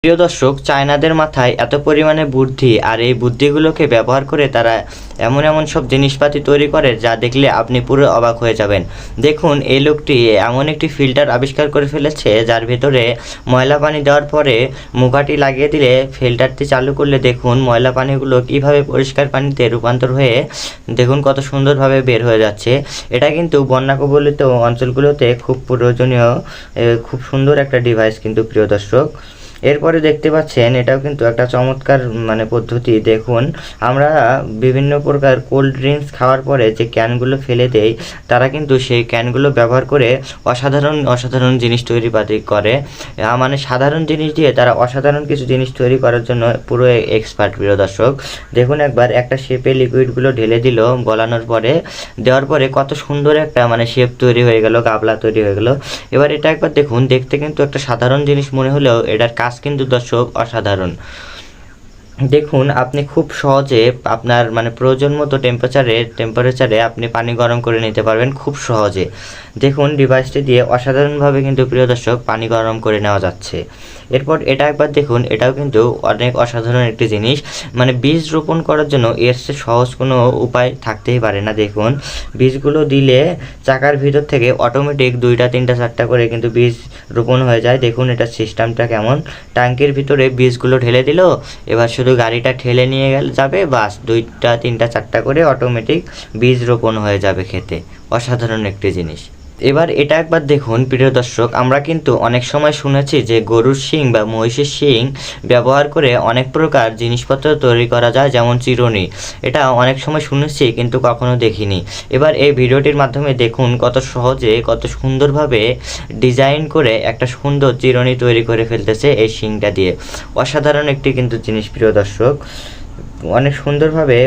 প্রিয় দর্শক, চায়নাদের মাথায় এত পরিমাণে বুদ্ধি, আর এই বুদ্ধিগুলোকে ব্যবহার করে তারা এমন এমন সব জিনিসপাতি তৈরি করে যা দেখলে আপনি পুরো অবাক হয়ে যাবেন। দেখুন, এই লোকটি এমন একটি ফিল্টার আবিষ্কার করে ফেলেছে যার ভেতরে ময়লা পানি দেওয়ার পরে মুখাটি লাগিয়ে দিলে ফিল্টারটি চালু করলে দেখুন ময়লা পানিগুলো কীভাবে পরিষ্কার পানিতে রূপান্তর হয়ে দেখুন কত সুন্দরভাবে বের হয়ে যাচ্ছে। এটা কিন্তু বন্যা কবলিত অঞ্চলগুলোতে খুব প্রয়োজনীয়, খুব সুন্দর একটা ডিভাইস কিন্তু প্রিয় দর্শক। এরপরে দেখতে পাচ্ছেন এটাও কিন্তু একটা চমৎকার পদ্ধতি। দেখুন, আমরা বিভিন্ন প্রকার কোল্ড ড্রিঙ্কস খাওয়ার পরে যে ক্যানগুলো ফেলে দেই, তারা কিন্তু সেই ক্যানগুলো ব্যবহার করে অসাধারণ জিনিস তৈরিপাতি করে। সাধারণ জিনিস দিয়ে তারা অসাধারণ কিছু জিনিস তৈরি করার জন্য পুরো এক্সপার্ট প্রিয় দর্শক। দেখুন, একবার একটা শেপে লিকুইডগুলো ঢেলে দিল, গলানোর পরে দেওয়ার পরে কত সুন্দর একটা শেপ তৈরি হয়ে গেল, গাবলা তৈরি হয়ে গেল। এবার এটা একবার দেখুন, দেখতে কিন্তু একটা সাধারণ জিনিস মনে হলেও এটার কাজ কিন্তু দর্শক অসাধারণ। দেখুন, আপনি খুব সহজে আপনার প্রয়োজন মতো টেম্পারেচারে আপনি পানি গরম করে নিতে পারবেন খুব সহজে। দেখুন, ডিভাইসটি দিয়ে অসাধারণভাবে কিন্তু প্রিয় দর্শক পানি গরম করে নেওয়া যাচ্ছে। এরপর এটা একবার দেখুন, এটাও কিন্তু অনেক অসাধারণ একটি জিনিস। বীজ রোপণ করার জন্য এর চেয়ে সহজ কোনো উপায় থাকতেই পারে না। দেখুন, বীজগুলো দিলে চাকার ভিতর থেকে অটোমেটিক 2টা 3টা 4টা করে কিন্তু বীজ রোপণ হয়ে যায়। দেখুন এটার সিস্টেমটা কেমন। ট্যাঙ্কির ভিতরে বীজগুলো ঢেলে দিল, এবার শুধু গাড়িটা ঠেলে নিয়ে যাবে, বাস 2টা 3টা 4টা করে অটোমেটিক বীজ রোপণ হয়ে যাবে খেতে। অসাধারণ একটি জিনিস। এবার এটা একবার দেখুন প্রিয় দর্শক, আমরা কিন্তু অনেক সময় শুনেছি যে গরুর শিং বা মহিষের শিং ব্যবহার করে অনেক প্রকার জিনিসপত্র তৈরি করা যায়, যেমন চিরুনি। এটা অনেক সময় শুনেছি কিন্তু কখনো দেখিনি। এবার এই ভিডিওটির মাধ্যমে দেখুন কত সহজে কত সুন্দরভাবে ডিজাইন করে একটা সুন্দর চিরুনি তৈরি করে ফেলতেছে এই শিংটা দিয়ে। অসাধারণ একটি কিন্তু জিনিস প্রিয় দর্শক। অনেক সুন্দরভাবে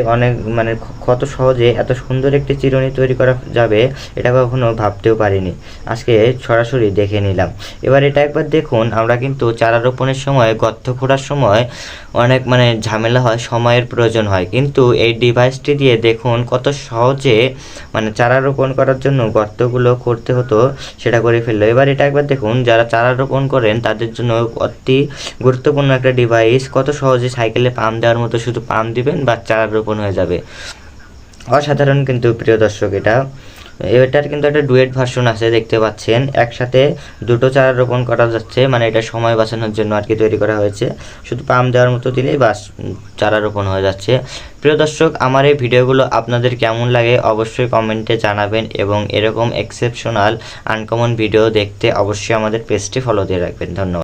কত সহজে এত সুন্দর একটি চিরুনি তৈরি করা যাবে এটা কখনো ভাবতেও পারিনি, আজকে সরাসরি দেখে নিলাম। এবার এটা একবার দেখুন, আমরা কিন্তু চারা রোপণের সময় গর্ত খোঁড়ার সময় অনেক ঝামেলা হয়, সময়ের প্রয়োজন হয়, কিন্তু এই ডিভাইসটি দিয়ে দেখুন কত সহজে চারা রোপণ করার জন্য গর্তগুলো করতে হতো সেটা করে ফেললো। এবার এটা একবার দেখুন, যারা চারা রোপণ করেন তাদের জন্য অতি গুরুত্বপূর্ণ একটা ডিভাইস। কত সহজে সাইকেলে পাম্প দেওয়ার মতো শুধু পাম্প দিবেন বা চারা রোপণ হয়ে যাবে। অসাধারণ কিন্তু প্রিয় দর্শক। এটার কিন্তু একটা ডুয়েট ভার্সন আছে, দেখতে পাচ্ছেন একসাথে 2টো চারা রোপণ করা যাচ্ছে। এটা সময় বাঁচানোর জন্য আর কি তৈরি করা হয়েছে। শুধু পাম্প দেওয়ার মতো দিলেই বাস চারা রোপণ হয়ে যাচ্ছে। প্রিয় দর্শক, আমার এই ভিডিওগুলো আপনাদের কেমন লাগে অবশ্যই কমেন্টে জানাবেন, এবং এরকম এক্সেপশনাল আনকমন ভিডিও দেখতে অবশ্যই আমাদের পেজটি ফলো দিয়ে রাখবেন। ধন্যবাদ।